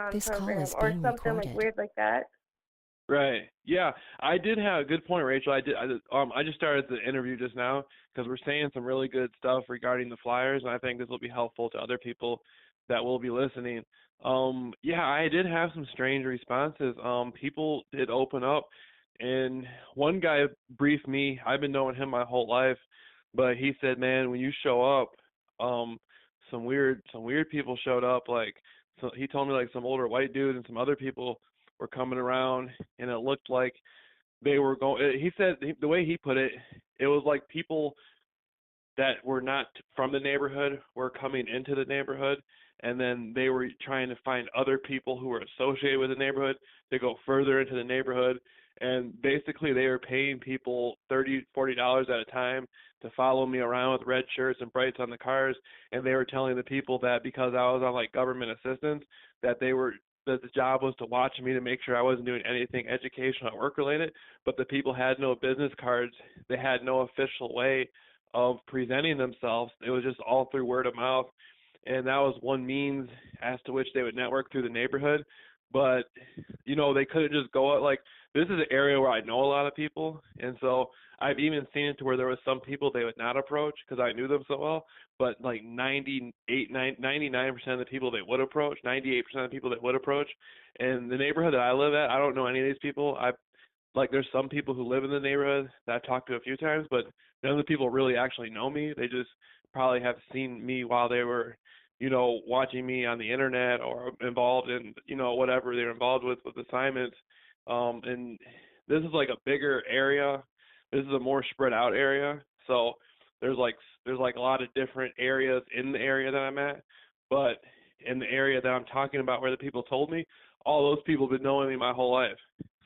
on This call program is or being something like recorded. weird like that. Right. Yeah, I did have a good point, Rachel. I just started the interview just now because we're saying some really good stuff regarding the Flyers, and I think this will be helpful to other people that will be listening. Yeah, I did have some strange responses. People did open up, and one guy briefed me. I've been knowing him my whole life, but he said, "Man, when you show up, some weird people showed up. Like, so he told me like some older white dude and some other people were coming around, and it looked like they were going. He said the way he put it, it was like people that were not from the neighborhood were coming into the neighborhood, and then they were trying to find other people who were associated with the neighborhood to go further into the neighborhood. And basically, they were paying people $30, $40 at a time to follow me around with red shirts and brights on the cars. And they were telling the people that because I was on like government assistance, that the job was to watch me to make sure I wasn't doing anything educational or work related. But the people had no business cards. They had no official way of presenting themselves. It was just all through word of mouth, and that was one means as to which they would network through the neighborhood. But they couldn't just go out. Like, this is an area where I know a lot of people, and so I've even seen it to where there was some people they would not approach because I knew them so well. But like 99% of the people they would approach, 98% of the people that would approach. And the neighborhood that I live at, I don't know any of these people. There's some people who live in the neighborhood that I've talked to a few times, but none of the people really actually know me. They just probably have seen me while they were, watching me on the internet or involved in, whatever they're involved with assignments. And this is like a bigger area. This is a more spread out area. So there's like a lot of different areas in the area that I'm at, but in the area that I'm talking about where the people told me, all those people have been knowing me my whole life.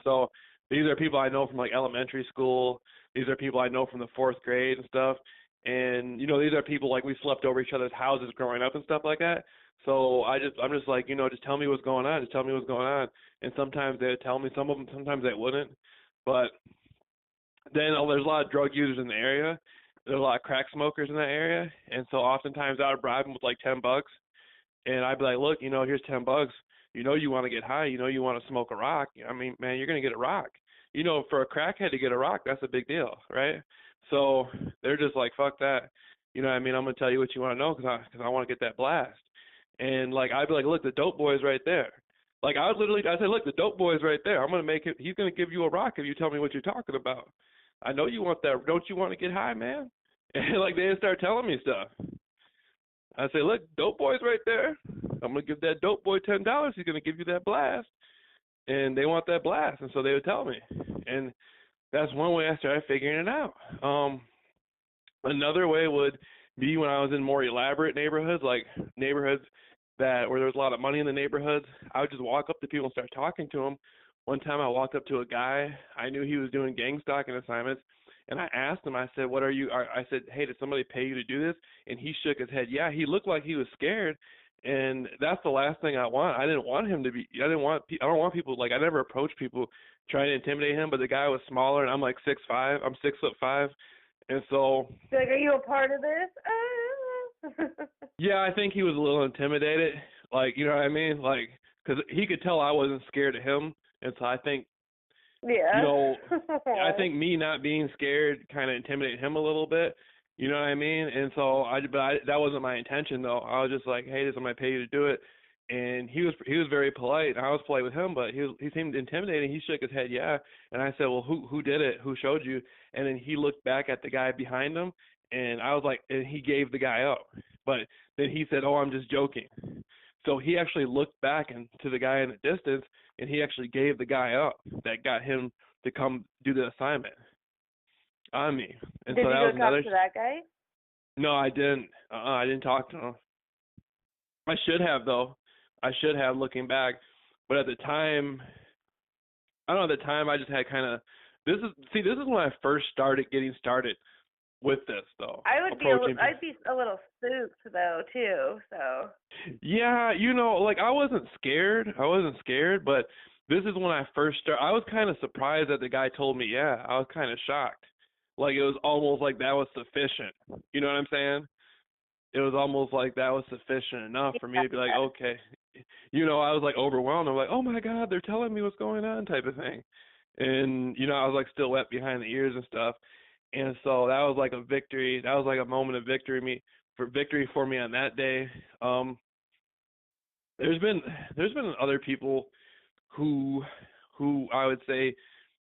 So these are people I know from like elementary school. These are people I know from the fourth grade and stuff. And these are people like we slept over each other's houses growing up and stuff like that. So I'm just like, just tell me what's going on. Just tell me what's going on. And sometimes they would tell me, some of them, sometimes they wouldn't. But then there's a lot of drug users in the area. There's a lot of crack smokers in that area. And so oftentimes I would bribe them with like $10. And I'd be like, look, here's $10. You want to get high. You want to smoke a rock. I mean, man, you're going to get a rock. For a crackhead to get a rock, that's a big deal, right? So they're just like, fuck that. You know what I mean? I'm going to tell you what you want to know because I want to get that blast. And, like, I'd be like, look, the dope boy's right there. Like, I'd say, look, the dope boy's right there. I'm going to make it. He's going to give you a rock if you tell me what you're talking about. I know you want that. Don't you want to get high, man? And, like, they start telling me stuff. I say, look, dope boy's right there. I'm going to give that dope boy $10. He's going to give you that blast. And they want that blast. And so they would tell me. And that's one way I started figuring it out. Another way would be when I was in more elaborate neighborhoods, like neighborhoods where there was a lot of money in the neighborhoods. I would just walk up to people and start talking to them. One time I walked up to a guy. I knew he was doing gang stalking assignments. And I asked him, I said, what are you? I said, hey, did somebody pay you to do this? And he shook his head. Yeah, he looked like he was scared. And that's the last thing I want. I didn't want him to be, I don't want people, like, I never approach people trying to intimidate him, but the guy was smaller and I'm like 6'5". I'm 6'5". And so. Like, are you a part of this? Yeah, I think he was a little intimidated. Like, you know what I mean? Like, because he could tell I wasn't scared of him. And so I think, yeah. I think me not being scared kind of intimidated him a little bit. You know what I mean? And so that wasn't my intention though. I was just like, hey, this is going to pay you to do it. And he was very polite. I was polite with him, but he seemed intimidating. He shook his head, yeah. And I said, well, who did it? Who showed you? And then he looked back at the guy behind him, and I was like, and he gave the guy up. But then he said, oh, I'm just joking. So he actually looked back to the guy in the distance, and he actually gave the guy up that got him to come do the assignment on me. And Did so you that go was another. talk to that guy? No, I didn't. I didn't talk to him. I should have, though. I should have, looking back. But at the time, I don't know, at the time I just had kind of, this is when I first started getting started with this, though. I'd be a little spooked, though, too, so. Yeah, like, I wasn't scared, but this is when I first started. I was kind of surprised that the guy told me, yeah. I was kind of shocked. Like, it was almost like that was sufficient. You know what I'm saying? It was almost like that was sufficient enough for me to be like, okay. I was like overwhelmed. I'm like, oh my God, they're telling me what's going on, type of thing. And I was like still wet behind the ears and stuff. And so that was like a victory. That was like a moment of victory for me on that day. Um, there's been other people who I would say,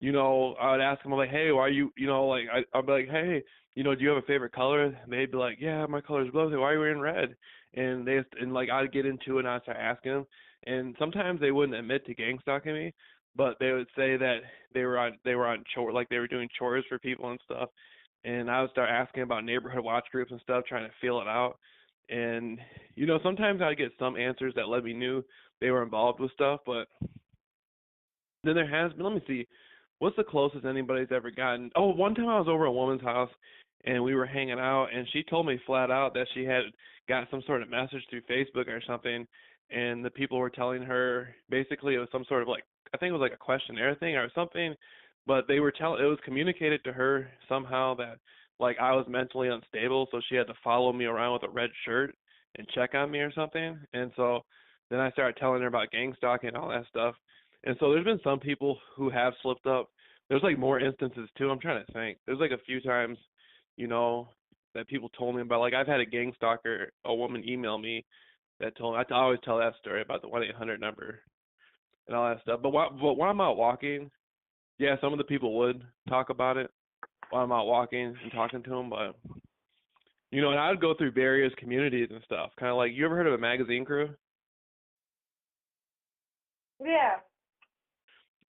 I would ask them, I'm like, hey, why are you, like I'd be like, hey, do you have a favorite color? And they'd be like, yeah, my color is blue. I say, why are you wearing red? And like I'd get into it and I'd start asking them, and sometimes they wouldn't admit to gang stalking me, but they would say that they were on chore, like they were doing chores for people and stuff, and I would start asking about neighborhood watch groups and stuff, trying to feel it out. And sometimes I'd get some answers that let me knew they were involved with stuff, but then there has been, let me see, what's the closest anybody's ever gotten? Oh, one time I was over at a woman's house and we were hanging out, and she told me flat out that she had got some sort of message through Facebook or something, and the people were telling her basically it was some sort of like, I think it was like a questionnaire thing or something, but they were telling, it was communicated to her somehow that like I was mentally unstable, so she had to follow me around with a red shirt and check on me or something. And so then I started telling her about gang stalking and all that stuff. And so there's been some people who have slipped up. There's like more instances too. I'm trying to think. There's like a few times, you know, that people told me about. Like I've had a gang stalker, a woman email me that told me. I always tell that story about the 1-800 number and all that stuff. But when I'm out walking, yeah, some of the people would talk about it while I'm out walking and talking to them. But and I'd go through various communities and stuff. Kind of like, you ever heard of a magazine crew? Yeah.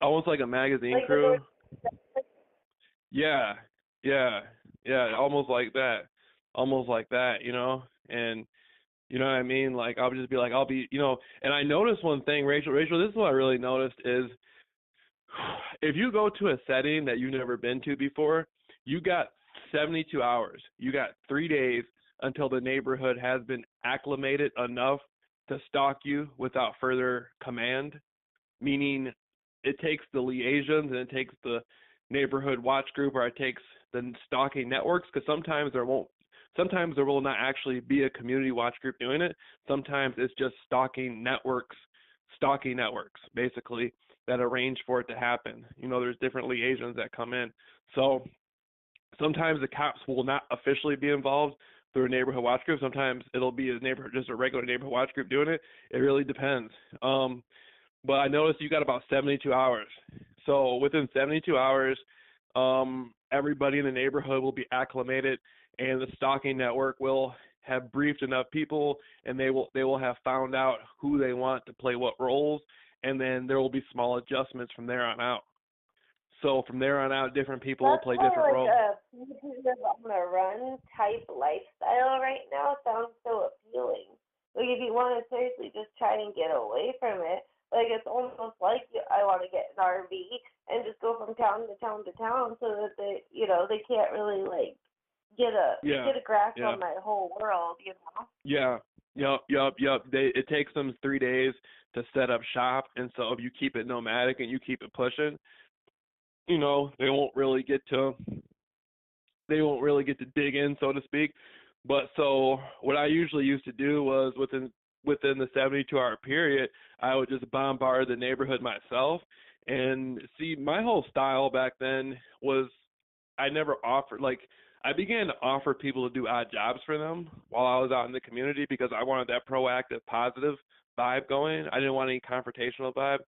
Almost like a magazine Like crew. Yeah, yeah, yeah, almost like that. Almost like that, And you know what I mean? Like I'll just be like, and I noticed one thing, Rachel, this is what I really noticed is if you go to a setting that you've never been to before, you got 72 hours. You got 3 days until the neighborhood has been acclimated enough to stalk you without further command, meaning it takes the liaisons and it takes the neighborhood watch group, or it takes the stalking networks, because sometimes there will not actually be a community watch group doing it. Sometimes it's just stalking networks basically that arrange for it to happen. There's different liaisons that come in. So sometimes the cops will not officially be involved through a neighborhood watch group. Sometimes it'll be just a regular neighborhood watch group doing it. It really depends. But I noticed you got about 72 hours. So within 72 hours, everybody in the neighborhood will be acclimated, and the stalking network will have briefed enough people, and they will have found out who they want to play what roles, and then there will be small adjustments from there on out. So from there on out, different people will That's play more different like roles. a fugitive on a run type lifestyle right now. Sounds so appealing. Like if you want to seriously just try and get away from it, like it's almost like I want to get an RV and just go from town to town to town, so that they can't really like Yeah, get a grasp yeah, on my whole world. yeah. Yep. It takes them 3 days to set up shop, and so if you keep it nomadic and you keep it pushing, they won't really get to dig in, so to speak. But so what I usually used to do was within the 72-hour period, I would just bombard the neighborhood myself. And see, my whole style back then was I never offered, like, I began to offer people to do odd jobs for them while I was out in the community, because I wanted that proactive, positive vibe going. I didn't want any confrontational vibe.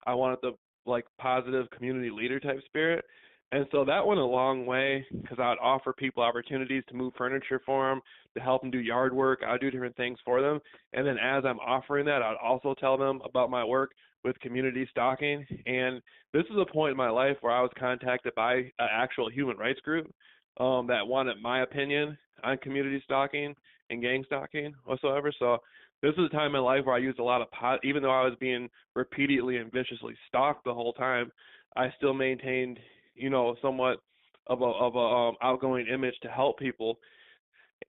I wanted the like positive community leader type spirit. And so that went a long way, because I'd offer people opportunities to move furniture for them, to help them do yard work. I'd do different things for them. And then as I'm offering that, I'd also tell them about my work with community stalking. And this is a point in my life where I was contacted by an actual human rights group that wanted my opinion on community stalking and gang stalking whatsoever. So this is a time in life where I used a lot of even though I was being repeatedly and viciously stalked the whole time, I still maintained, somewhat of a outgoing image to help people.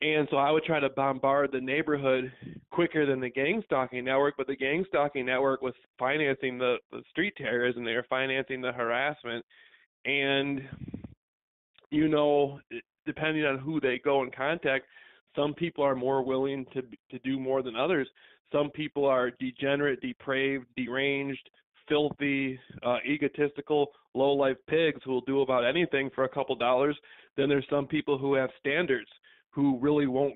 And so I would try to bombard the neighborhood quicker than the gang stalking network, but the gang stalking network was financing the street terrorism. They were financing the harassment. And, depending on who they go and contact, some people are more willing to do more than others. Some people are degenerate, depraved, deranged, filthy, egotistical, low-life pigs who will do about anything for a couple dollars. Then there's some people who have standards, who really won't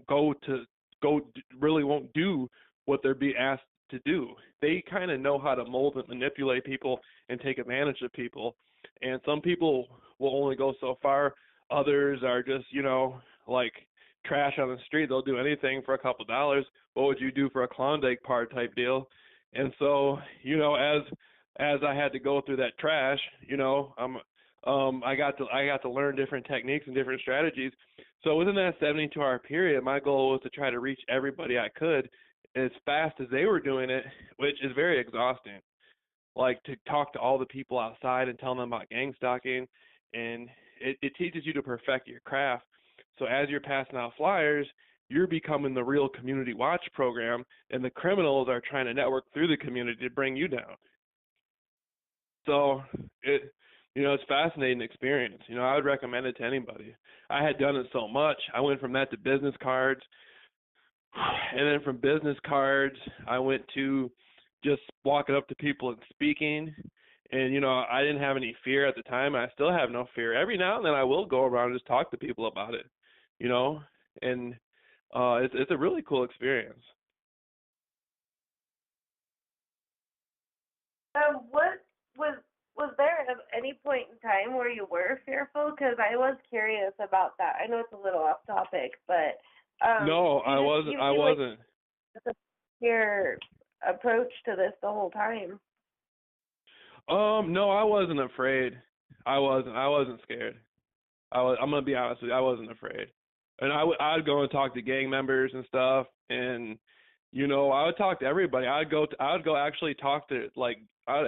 really won't do what they're being asked to do. They kind of know how to mold and manipulate people and take advantage of people. And some people will only go so far. Others are just, like trash on the street. They'll do anything for a couple dollars. What would you do for a Klondike bar type deal? And so, as I had to go through that trash, I got to learn different techniques and different strategies. So within that 72-hour period, my goal was to try to reach everybody I could as fast as they were doing it, which is very exhausting. Like to talk to all the people outside and tell them about gang stalking, and it teaches you to perfect your craft. So as you're passing out flyers, you're becoming the real community watch program, and the criminals are trying to network through the community to bring you down. So it's a fascinating experience. I would recommend it to anybody. I had done it so much. I went from that to business cards, and then from business cards, I went to just walking up to people and speaking. And, I didn't have any fear at the time. I still have no fear. Every now and then I will go around and just talk to people about it, and it's a really cool experience. What was there at any point in time where you were fearful? Because I was curious about that. I know it's a little off topic, but no, I wasn't. I wasn't. Your approach to this the whole time. No, I wasn't afraid. I wasn't scared. I'm gonna be honest with you. I wasn't afraid, and I'd go and talk to gang members and stuff, and I would talk to everybody. I'd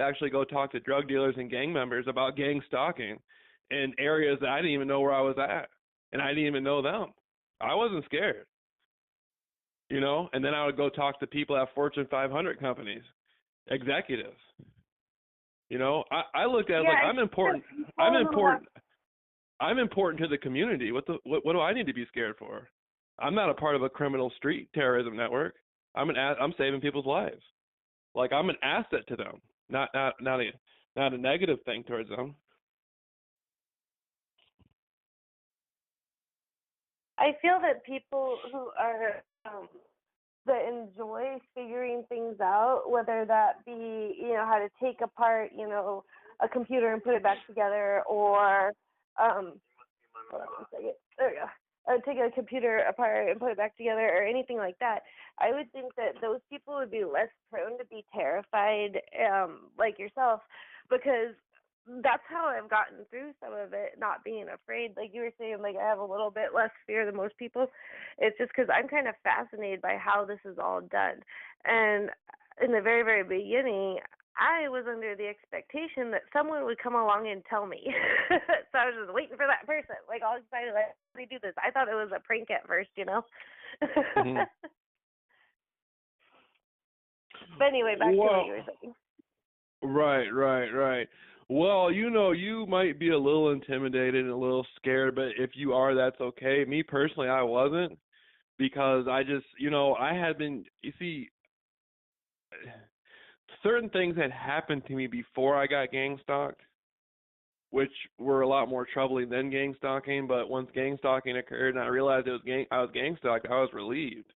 actually go talk to drug dealers and gang members about gang stalking in areas that I didn't even know where I was at, and I didn't even know them. I wasn't scared, and then I would go talk to people at Fortune 500 companies, executives. I looked at it like I'm important. I'm important to the community. What do I need to be scared for? I'm not a part of a criminal street terrorism network. I'm saving people's lives. Like I'm an asset to them, not a negative thing towards them. I feel that people who are that enjoy figuring things out, whether that be how to take apart a computer and put it back together, or hold on one second. There we go. Take a computer apart and put it back together, or anything like that. I would think that those people would be less prone to be terrified, like yourself, because that's how I've gotten through some of it, not being afraid. Like you were saying, like I have a little bit less fear than most people. It's just because I'm kind of fascinated by how this is all done. And in the very, very beginning, I was under the expectation that someone would come along and tell me. So I was just waiting for that person, like all excited, like, how do we do this? I thought it was a prank at first, Mm-hmm. But anyway, back to what you were saying. Right. Well, you might be a little intimidated and a little scared, but if you are, that's okay. Me personally, I wasn't, because I just, I had been, you see, certain things had happened to me before I got gang stalked, which were a lot more troubling than gang stalking. But once gang stalking occurred and I realized I was gang stalked, I was relieved.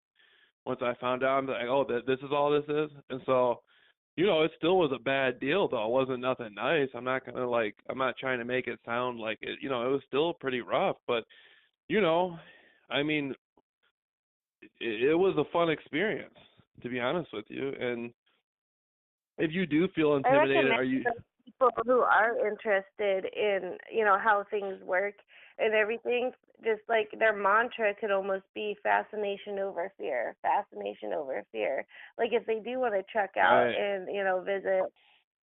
Once I found out, I'm like, oh, this is all this is. And so, it still was a bad deal, though. It wasn't nothing nice. I'm not trying to make it sound like it, it was still pretty rough. But, I mean, it was a fun experience, to be honest with you. And if you do feel intimidated, are you? People who are interested in, how things work and everything, just like their mantra could almost be fascination over fear, fascination over fear. Like if they do want to check out and, visit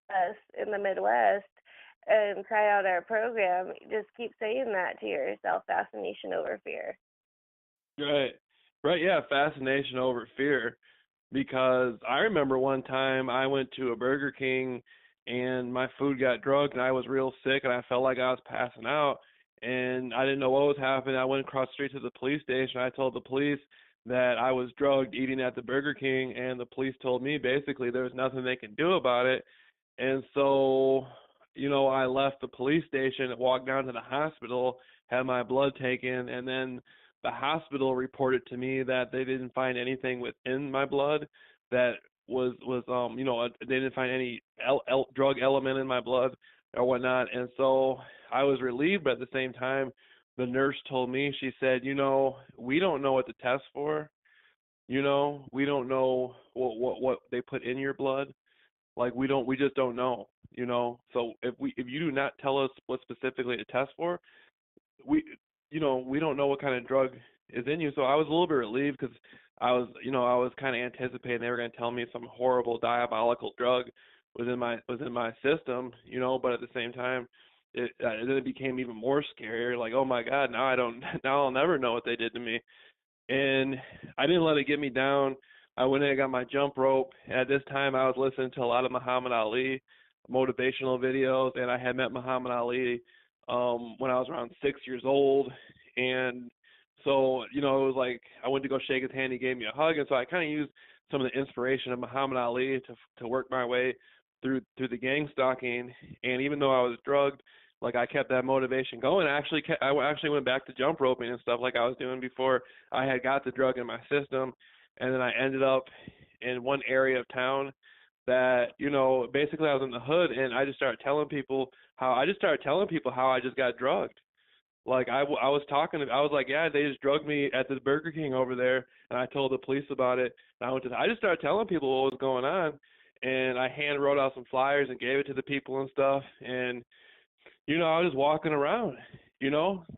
us in the Midwest and try out our program, just keep saying that to yourself, fascination over fear. Right, yeah, fascination over fear. Because I remember one time I went to a Burger King and my food got drugged and I was real sick and I felt like I was passing out and I didn't know what was happening. I went across the street to the police station. I told the police that I was drugged eating at the Burger King, and the police told me basically there was nothing they can do about it. And so, I left the police station and walked down to the hospital, had my blood taken, and then the hospital reported to me that they didn't find anything within my blood that they didn't find any drug element in my blood or whatnot. And so I was relieved, but at the same time, the nurse told me, she said, we don't know what to test for. We don't know what they put in your blood. Like we just don't know. So if you do not tell us what specifically to test for, we we don't know what kind of drug is in you. So I was a little bit relieved because I was kind of anticipating they were going to tell me some horrible diabolical drug was in my system, but at the same time then it became even more scarier, like, oh my god, now I don't now I'll never know what they did to me. And I didn't let it get me down. I went in and got my jump rope. At this time, I was listening to a lot of Muhammad Ali motivational videos, and I had met Muhammad Ali when I was around 6 years old. And so, it was like I went to go shake his hand. He gave me a hug, and so I kind of used some of the inspiration of Muhammad Ali to work my way through the gang stalking. And even though I was drugged, like I kept that motivation going. I actually went back to jump roping and stuff like I was doing before I had got the drug in my system. And then I ended up in one area of town that, basically I was in the hood, and I just started telling people how I just got drugged. Like I was I was like, yeah, they just drugged me at the Burger King over there, and I told the police about it. And I just started telling people what was going on, and I hand wrote out some flyers and gave it to the people and stuff. And I was just walking around,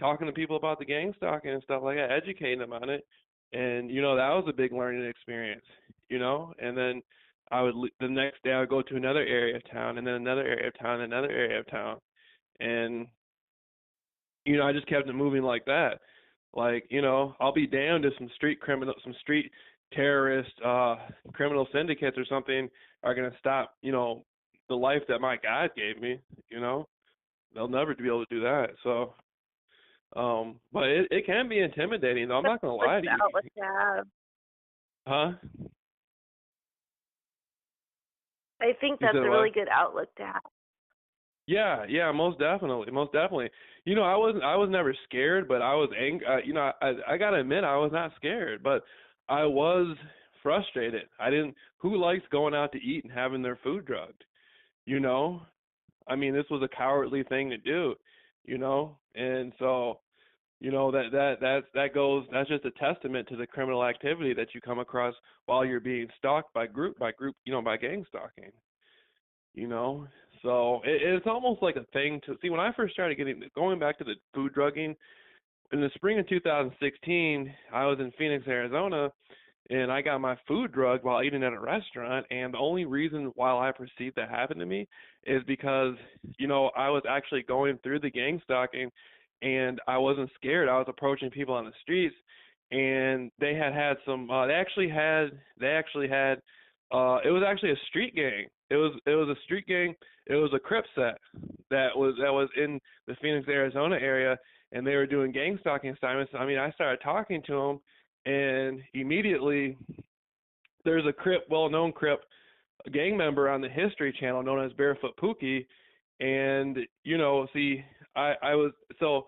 talking to people about the gang stalking and stuff like that, educating them on it. And, that was a big learning experience. And then the next day I would go to another area of town, and then another area of town, and another area of town. And, I just kept it moving like that. Like, I'll be damned if some street terrorist, criminal syndicates or something are going to stop, the life that my God gave me. They'll never be able to do that. So, but it can be intimidating, though. I'm not gonna lie to you. Outlook to have. Huh? I think You that's said a what? really good outlook to have. Yeah, most definitely, most definitely. I was never scared, but I was angry. I gotta admit, I was not scared, but I was frustrated. I didn't. Who likes going out to eat and having their food drugged? You know, I mean, this was a cowardly thing to do. And so, that's just a testament to the criminal activity that you come across while you're being stalked by gang stalking. So it's almost like a thing to see. When I first started going back to the food drugging in the spring of 2016, I was in Phoenix, Arizona, and I got my food drugged while eating at a restaurant. And the only reason why I perceived that happened to me is because, I was actually going through the gang stalking, and I wasn't scared. I was approaching people on the streets, and they had some. It was actually a street gang. It was a street gang. It was a Crip set that was in the Phoenix, Arizona area, and they were doing gang stalking assignments. I mean, I started talking to them, and immediately there's a well-known Crip gang member on the History Channel known as Barefoot Pookie, and see, I was so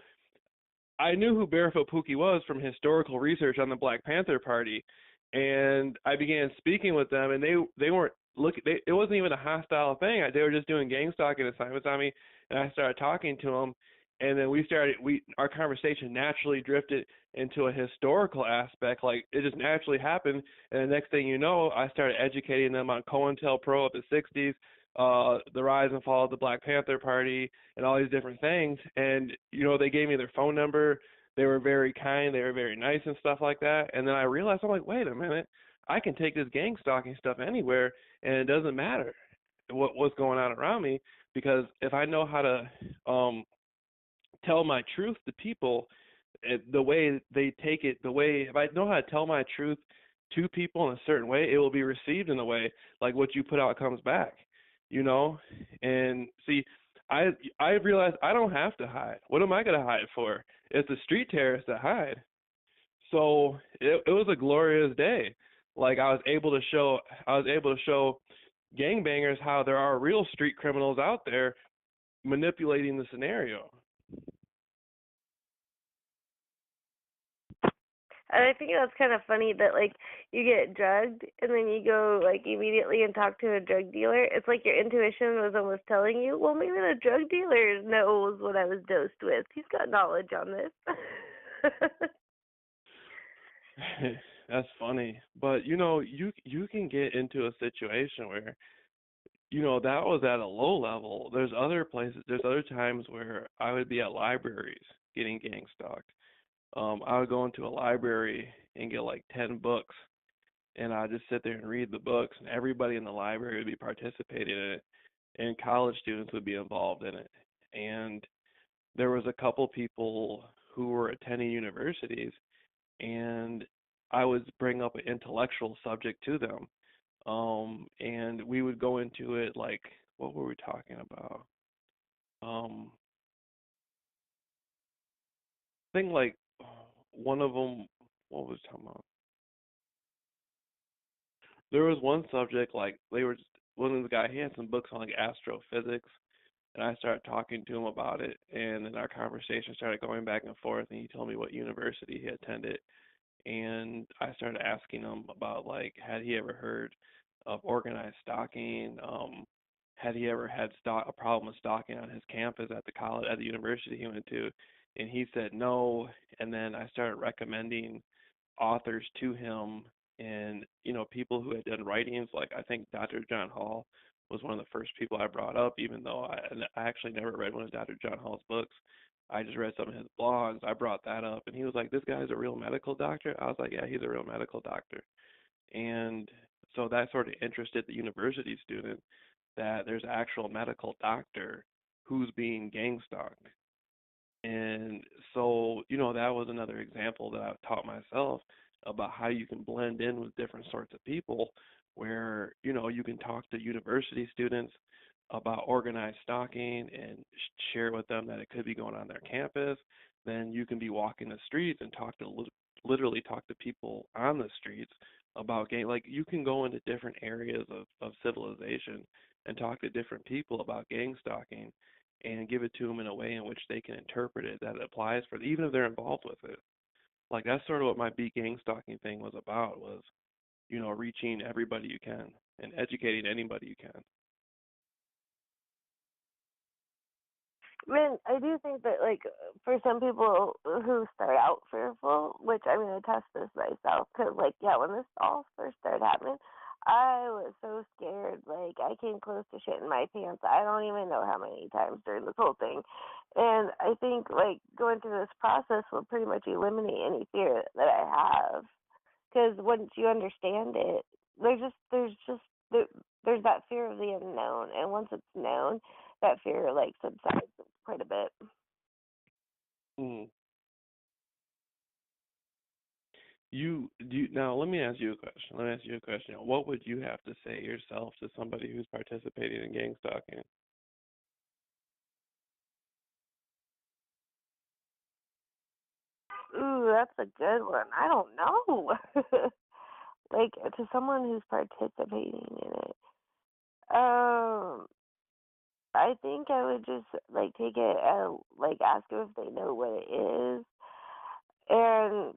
I knew who Barefoot Pookie was from historical research on the Black Panther Party, and I began speaking with them, and they weren't looking. It wasn't even a hostile thing. They were just doing gang stalking assignments on me, and I started talking to them, and then our conversation naturally drifted into a historical aspect. Like, it just naturally happened, and the next thing you know, I started educating them on COINTELPRO of the '60s, the rise and fall of the Black Panther Party, and all these different things. And they gave me their phone number. They were very kind. They were very nice and stuff like that. And then I realized, I'm like, wait a minute, I can take this gang stalking stuff anywhere, and it doesn't matter what's going on around me, because if I know how to tell my truth to people, the way they take it, if I know how to tell my truth to people in a certain way, it will be received in a way like what you put out comes back. And see, I realized I don't have to hide. What am I going to hide for? It's the street terrorists that hide. So it was a glorious day. Like I was able to show gangbangers how there are real street criminals out there manipulating the scenario. And I think that's kind of funny that like you get drugged and then you go like immediately and talk to a drug dealer. It's like your intuition was almost telling you, well, maybe the drug dealer knows what I was dosed with. He's got knowledge on this. That's funny. But you can get into a situation where that was at a low level. There's other times where I would be at libraries getting gang stalked. I would go into a library and get like 10 books, and I'd just sit there and read the books, and everybody in the library would be participating in it, and college students would be involved in it. And there was a couple people who were attending universities, and I would bring up an intellectual subject to them. And we would go into it like, what were we talking about? Um, I think like one of them, what was I talking about? There was one subject like one of the guy he had some books on like astrophysics, and I started talking to him about it, and then our conversation started going back and forth, and he told me what university he attended, and I started asking him about like had he ever heard of organized stalking, had he ever had a problem with stalking on his campus at the university he went to, and he said no, and then I started recommending authors to him, and people who had done writings, like I think Dr. John Hall was one of the first people I brought up, even though I actually never read one of Dr. John Hall's books. I just read some of his blogs. I brought that up, and he was like, "This guy's a real medical doctor." I was like, "Yeah, he's a real medical doctor." And so that sort of interested the university student that there's an actual medical doctor who's being gang stalked. And so, that was another example that I've taught myself about how you can blend in with different sorts of people, where, you can talk to university students about organized stalking and share with them that it could be going on their campus. Then you can be walking the streets and literally talk to people on the streets about gang. Like, you can go into different areas of civilization and talk to different people about gang stalking and give it to them in a way in which they can interpret it that it applies for even if they're involved with it. Like, that's sort of what my Be Gang Stalking thing was about, was, reaching everybody you can and educating anybody you can. I mean, I do think that, like, for some people who start out fearful, which I mean, I test this myself, because, like, yeah, when this all first started happening, I was so scared. Like, I came close to shitting my pants. I don't even know how many times during this whole thing. And I think, like, going through this process will pretty much eliminate any fear that I have. Because once you understand it, there, there's that fear of the unknown, and once it's known, that fear like subsides quite a bit. Mm. Now, let me ask you a question. Let me ask you a question. What would you have to say yourself to somebody who's participating in gang stalking? Ooh, that's a good one. I don't know. Like to someone who's participating in it. Um, I think I would just like take it like ask them if they know what it is, and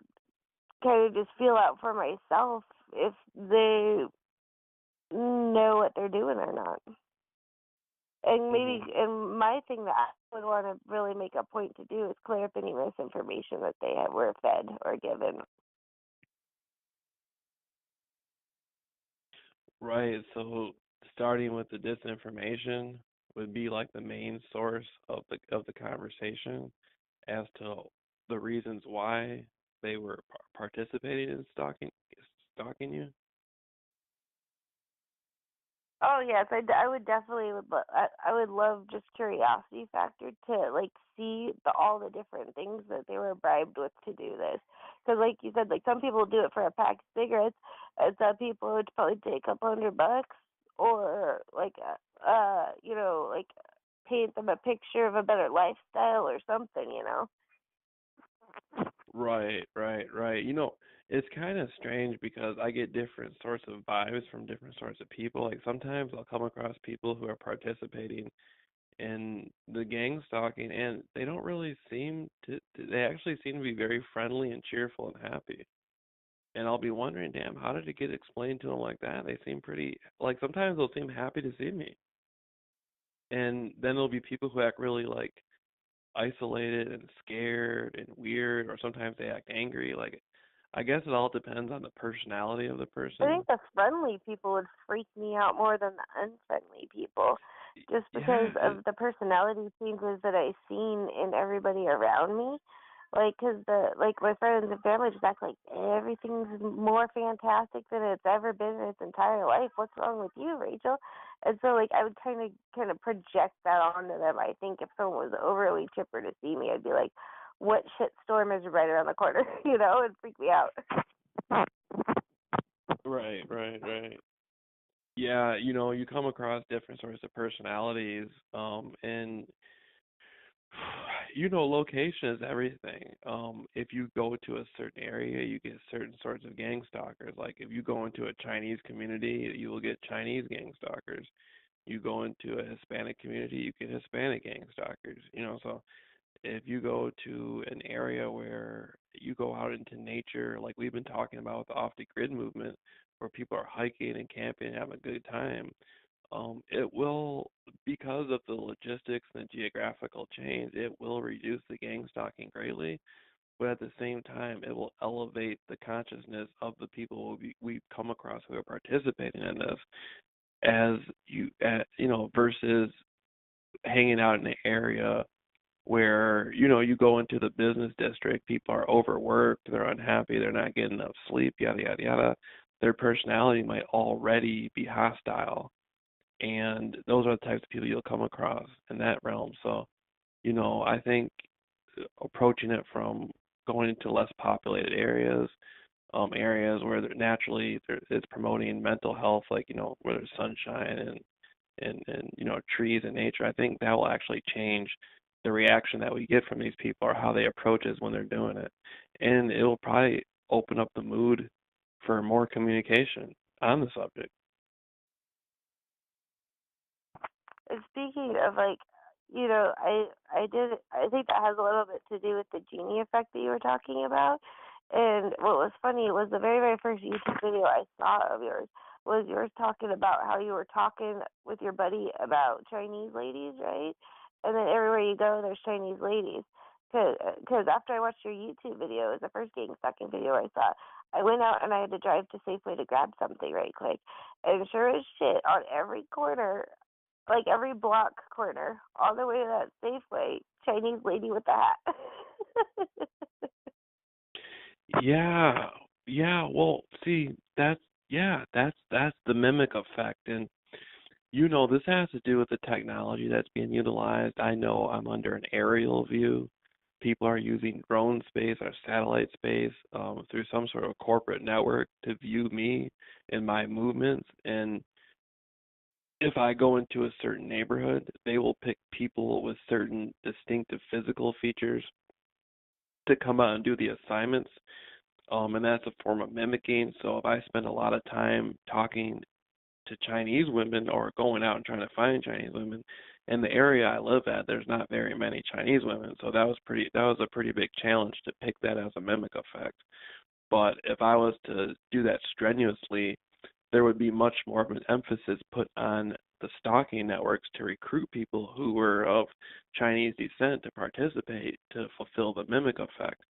kind of just feel out for myself if they know what they're doing or not. And maybe, Mhm. and my thing that I would want to really make a point to do is clear up any misinformation that they were fed or given. Right. So starting with the disinformation would be like the main source of the conversation as to the reasons why they were participating in stalking you. Oh yes, I would definitely I would love just curiosity factor to like see all the different things that they were bribed with to do this. Because like you said, like some people do it for a pack of cigarettes, and some people would probably take a couple $100 or like like paint them a picture of a better lifestyle or something. Right, right, right. It's kind of strange because I get different sorts of vibes from different sorts of people. Like sometimes I'll come across people who are participating in the gang stalking, and they don't really seem they actually seem to be very friendly and cheerful and happy. And I'll be wondering, damn, how did it get explained to them like that? They seem pretty, like sometimes they'll seem happy to see me. And then there'll be people who act really like isolated and scared and weird, or sometimes they act angry. Like, I guess it all depends on the personality of the I person. think the friendly people would freak me out more than the unfriendly people, just because Yeah, of the personality changes that I've seen in everybody around me. Like, 'cause my friends and family just act like everything's more fantastic than it's ever been in its entire life. What's wrong with you, Rachel? And so, like, I would kind of project that onto them. I think if someone was overly chipper to see me, I'd be like, "What shit storm is right around the corner?" It'd freak me out. right, right, right. Yeah, you come across different sorts of personalities, and location is everything. If you go to a certain area, you get certain sorts of gang stalkers. Like if you go into a Chinese community, you will get Chinese gang stalkers. You go into a Hispanic community, you get Hispanic gang stalkers. So if you go to an area where you go out into nature, like we've been talking about with the off the grid movement, where people are hiking and camping and having a good time, it will, because of the logistics and the geographical change, it will reduce the gang stalking greatly. But at the same time, it will elevate the consciousness of the people we've come across who are participating in this, as versus hanging out in an area where you go into the business district, people are overworked, they're unhappy, they're not getting enough sleep, yada yada yada. Their personality might already be hostile, and those are the types of people you'll come across in that realm. So, I think approaching it from going into less populated areas, areas where it's promoting mental health, like where there's sunshine and trees and nature. I think that will actually change the reaction that we get from these people or how they approach us when they're doing it, and it will probably open up the mood for more communication on the subject. And speaking of I think that has a little bit to do with the genie effect that you were talking about. And what was funny was the very, very first YouTube video I saw of yours was yours talking about how you were talking with your buddy about Chinese ladies, right? And then everywhere you go, there's Chinese ladies. Cause after I watched your YouTube video, it was the first getting stalking video I saw. I went out and I had to drive to Safeway to grab something right quick. And sure as shit, on every corner, like every block corner, all the way to that Safeway, Chinese lady with the hat. Yeah, yeah. Well, see, that's the mimic effect, and this has to do with the technology that's being utilized. I know I'm under an aerial view. People are using drone space or satellite space through some sort of corporate network to view me and my movements. And if I go into a certain neighborhood, they will pick people with certain distinctive physical features to come out and do the assignments. And that's a form of mimicking. So if I spend a lot of time talking to Chinese women or going out and trying to find Chinese women, in the area I live at, there's not very many Chinese women. So that was a pretty big challenge to pick that as a mimic effect. But if I was to do that strenuously, there would be much more of an emphasis put on the stalking networks to recruit people who were of Chinese descent to participate to fulfill the mimic effect.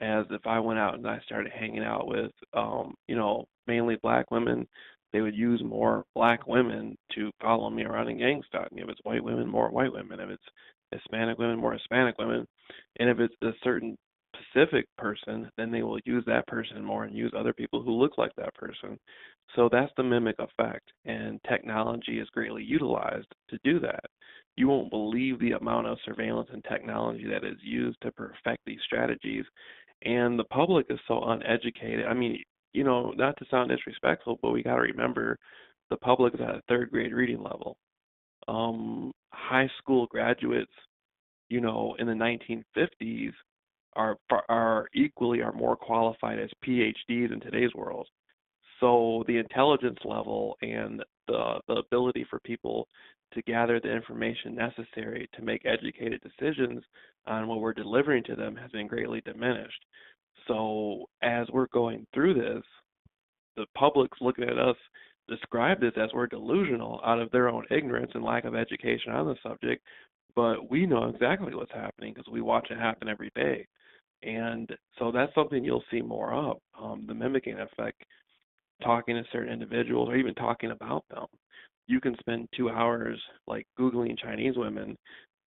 As if I went out and I started hanging out with, mainly black women, they would use more black women to follow me around and gang stalk me. If it's white women, more white women. If it's Hispanic women, more Hispanic women. And if it's a certain specific person, then they will use that person more and use other people who look like that person. So that's the mimic effect, and technology is greatly utilized to do that. You won't believe the amount of surveillance and technology that is used to perfect these strategies, and the public is so uneducated. I mean, not to sound disrespectful, but we got to remember the public is at a third grade reading level. High school graduates, in the 1950s are equally are more qualified as PhDs in today's world. So the intelligence level and the ability for people to gather the information necessary to make educated decisions on what we're delivering to them has been greatly diminished. So as we're going through this, the public's looking at us describe this as we're delusional out of their own ignorance and lack of education on the subject, but we know exactly what's happening because we watch it happen every day. And so that's something you'll see more of, the mimicking effect, talking to certain individuals or even talking about them. You can spend 2 hours like Googling Chinese women,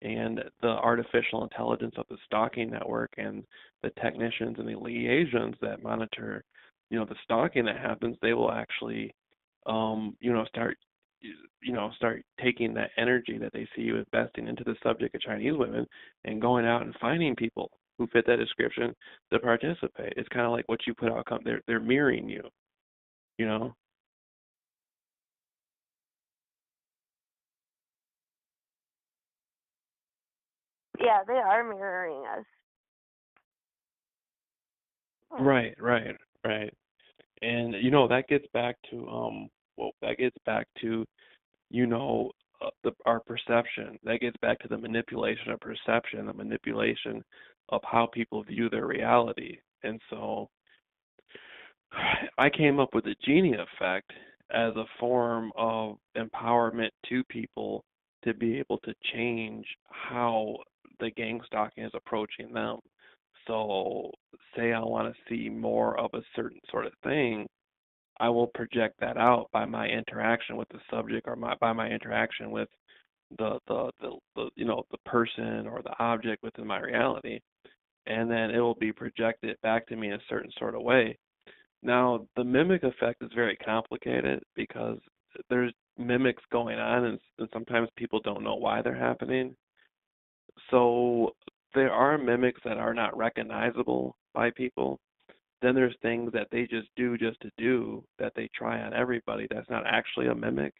and the artificial intelligence of the stalking network and the technicians and the liaisons that monitor, the stalking that happens, they will actually, start, start taking that energy that they see you investing into the subject of Chinese women and going out and finding people who fit that description to participate. It's kind of like what you put out. They're mirroring you, you know. Yeah, they are mirroring us. Right, right, right. And that gets back to that gets back to you know our perception. That gets back to the manipulation of perception, the manipulation of how people view their reality. And so I came up with the genie effect as a form of empowerment to people to be able to change how the gang stalking is approaching them. So, say I want to see more of a certain sort of thing, I will project that out by my interaction with the subject or by my interaction with the person or the object within my reality, and then it will be projected back to me in a certain sort of way. Now, the mimic effect is very complicated because there's mimics going on, and sometimes people don't know why they're happening. So there are mimics that are not recognizable by people. Then there's things that they just to do that they try on everybody. That's not actually a mimic.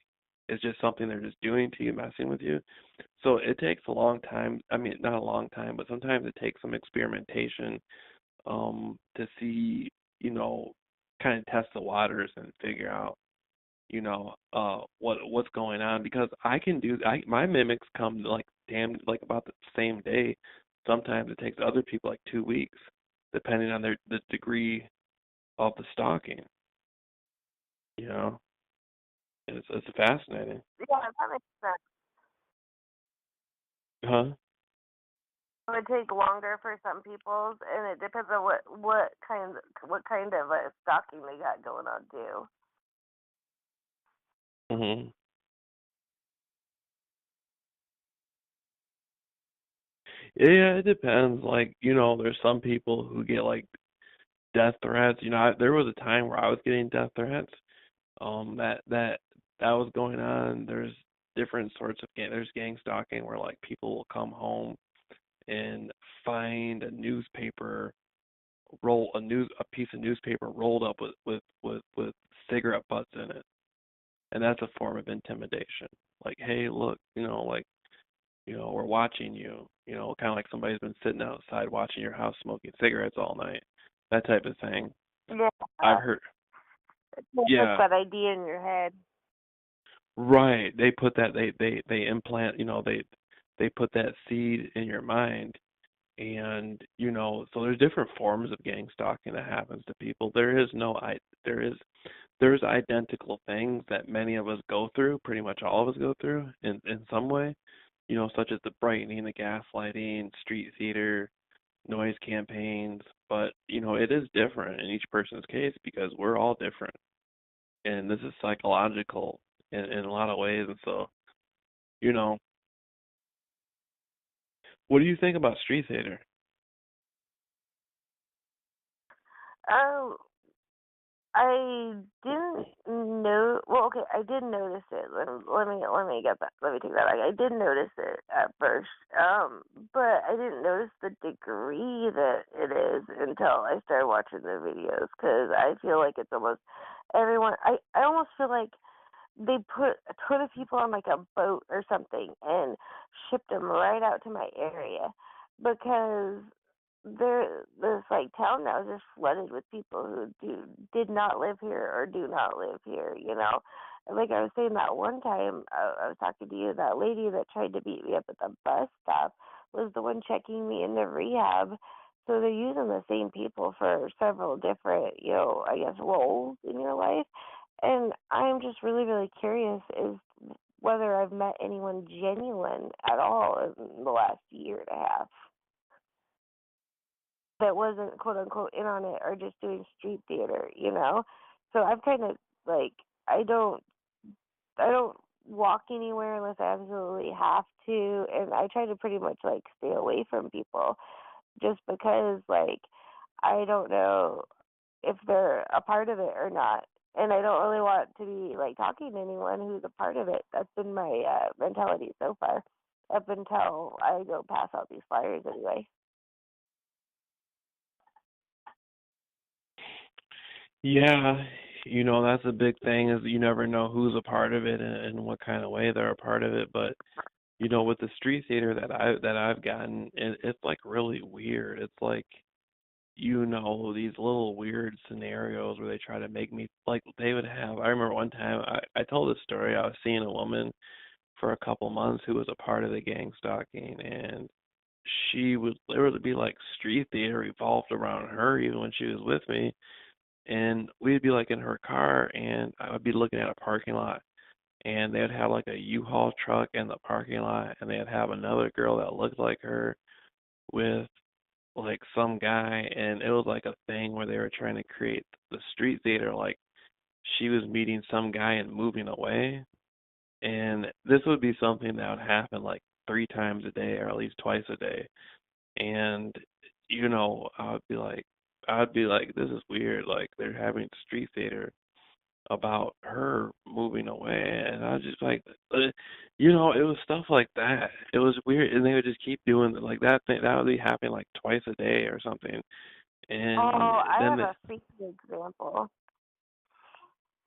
It's just something they're just doing to you, messing with you. So it takes a long time. I mean, not a long time, but sometimes it takes some experimentation to see, you know, kind of test the waters and figure out, what's going on because my mimics come like damn like about the same day. Sometimes it takes other people like 2 weeks, depending on the degree of the stalking. You know, and it's fascinating. Yeah, that makes sense. Huh? It would take longer for some people's, and it depends on what kind of stalking they got going on too. Mhm. Yeah, it depends. Like, there's some people who get like death threats. There was a time where I was getting death threats. That was going on. There's different sorts of there's gang stalking where like people will come home and find a piece of newspaper rolled up with cigarette butts in it, and that's a form of intimidation. Like, hey, look, we're watching you. Kind of like somebody's been sitting outside watching your house smoking cigarettes all night. That type of thing. Yeah, I've heard. put Yeah, that idea in your head. right. They put that they implant, they put that seed in your mind, and so there's different forms of gang stalking that happens to people. There's identical things that many of us go through, pretty much all of us go through in some way, such as the brightening, the gaslighting, street theater, noise campaigns, but it is different in each person's case because we're all different, and this is psychological in a lot of ways. And so, you know, what do you think about street theater? Oh, I didn't know. Well, okay, I did notice it. Let me get that. Let me take that back. I did notice it at first, but I didn't notice the degree that it is until I started watching the videos. Because I feel like it's almost everyone. I almost feel like they put a ton of people on like a boat or something and shipped them right out to my area because this like town now is just flooded with people who did not live here or do not live here, you know. And like I was saying that one time, I was talking to you, that lady that tried to beat me up at the bus stop was the one checking me into rehab. So they're using the same people for several different, you know, I guess roles in your life. And I'm just really, really curious is whether I've met anyone genuine at all in the last year and a half that wasn't quote unquote in on it or just doing street theater, you know. So I've kind of like I don't walk anywhere unless I absolutely have to, and I try to pretty much like stay away from people just because like I don't know if they're a part of it or not. And I don't really want to be like talking to anyone who's a part of it. That's been my mentality so far, up until I go pass out these flyers anyway. Yeah, that's a big thing is you never know who's a part of it and what kind of way they're a part of it. But with the street theater that I've gotten, it's like really weird. It's like these little weird scenarios where they try to make me like they would have. I remember one time I told this story. I was seeing a woman for a couple months who was a part of the gang stalking, and she would literally be like street theater revolved around her even when she was with me, and we'd be like in her car, and I would be looking at a parking lot, and they'd have like a U-Haul truck in the parking lot, and they'd have another girl that looked like her with like some guy, and it was like a thing where they were trying to create the street theater like she was meeting some guy and moving away, and this would be something that would happen like 3 times a day or at least twice a day. And I would be like, this is weird. Like they're having street theater about her moving away, and I was just like, it was stuff like that. It was weird, and they would just keep doing like that thing. That would be happening like twice a day or something, and Oh, I then have a freaky example.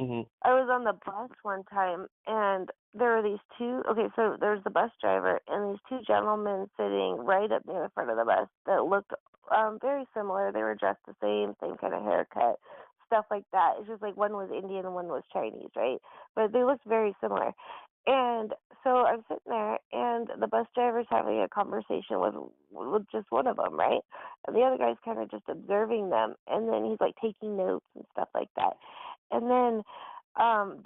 hmm I was on the bus one time, and there were these two. Okay, so there's the bus driver and these two gentlemen sitting right up near the front of the bus that looked very similar. They were dressed the same kind of haircut, stuff like that. It's just like one was Indian and one was Chinese, right? But they looked very similar. And so I'm sitting there, and the bus driver's having a conversation with just one of them, right? And the other guy's kind of just observing them, and then he's like taking notes and stuff like that. And then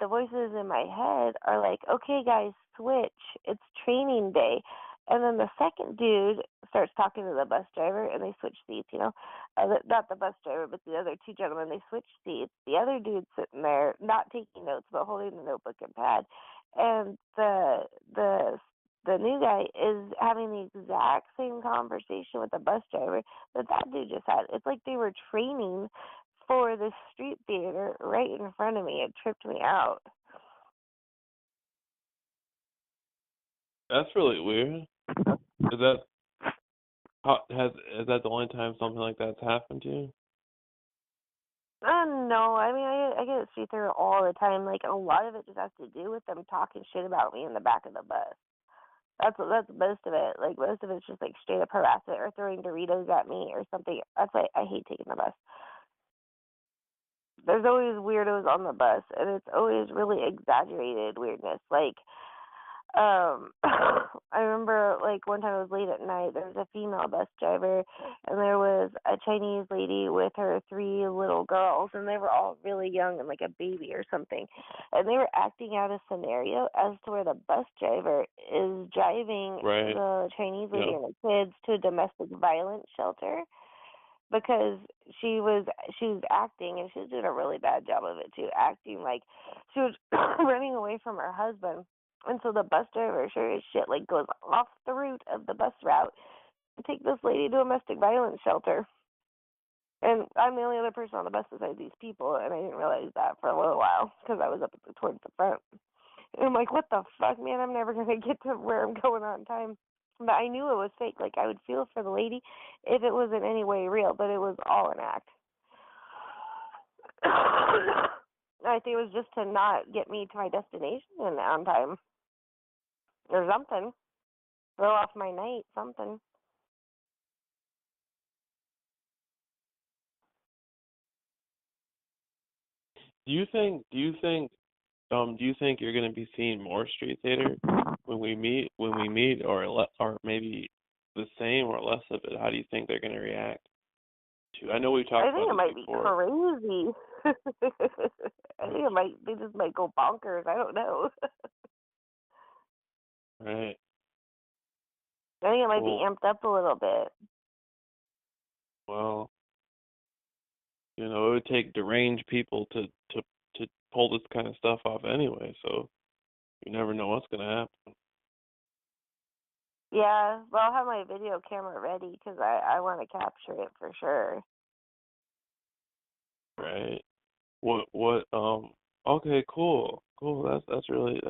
the voices in my head are like, okay, guys, switch. It's training day. And then the second dude starts talking to the bus driver, and they switch seats, you know. Not the bus driver, but the other two gentlemen, they switch seats. The other dude's sitting there, not taking notes, but holding the notebook and pad. And the new guy is having the exact same conversation with the bus driver that dude just had. It's like they were training for the street theater right in front of me. It tripped me out. that's really weird. Is that is that the only time something like that's happened to you? No, I mean I get street theater all the time. Like a lot of it just has to do with them talking shit about me in the back of the bus. That's most of it. Like most of it's just like straight up harassment or throwing Doritos at me or something. That's why I hate taking the bus. There's always weirdos on the bus, and it's always really exaggerated weirdness. Like I remember like one time I was late at night. There was a female bus driver, and there was a Chinese lady with her three little girls, and they were all really young and like a baby or something. And they were acting out a scenario as to where the bus driver is driving Right. the Chinese lady Yeah. and the kids to a domestic violence shelter because she was acting, and she was doing a really bad job of it too, acting like she was running away from her husband. And so the bus driver sure as shit like goes off the route of the bus route to take this lady to a domestic violence shelter. And I'm the only other person on the bus besides these people, and I didn't realize that for a little while because I was up towards the front. And I'm like, what the fuck, man? I'm never gonna get to where I'm going on time. But I knew it was fake. Like I would feel for the lady if it was in any way real, but it was all an act. I think it was just to not get me to my destination on time or something. Throw off my night, something. do you think you're gonna be seeing more street theater when we meet, or maybe the same or less of it? How do you think they're gonna react to? I know we've I talked think about it this might be before. crazy. I think they just might go bonkers. I don't know. Right. I think it might be Well, amped up a little bit. well, it would take deranged people to pull this kind of stuff off anyway. So you never know what's gonna happen. Yeah, well, I'll have my video camera ready because I want to capture it for sure. Right. What okay, cool. Cool. That's really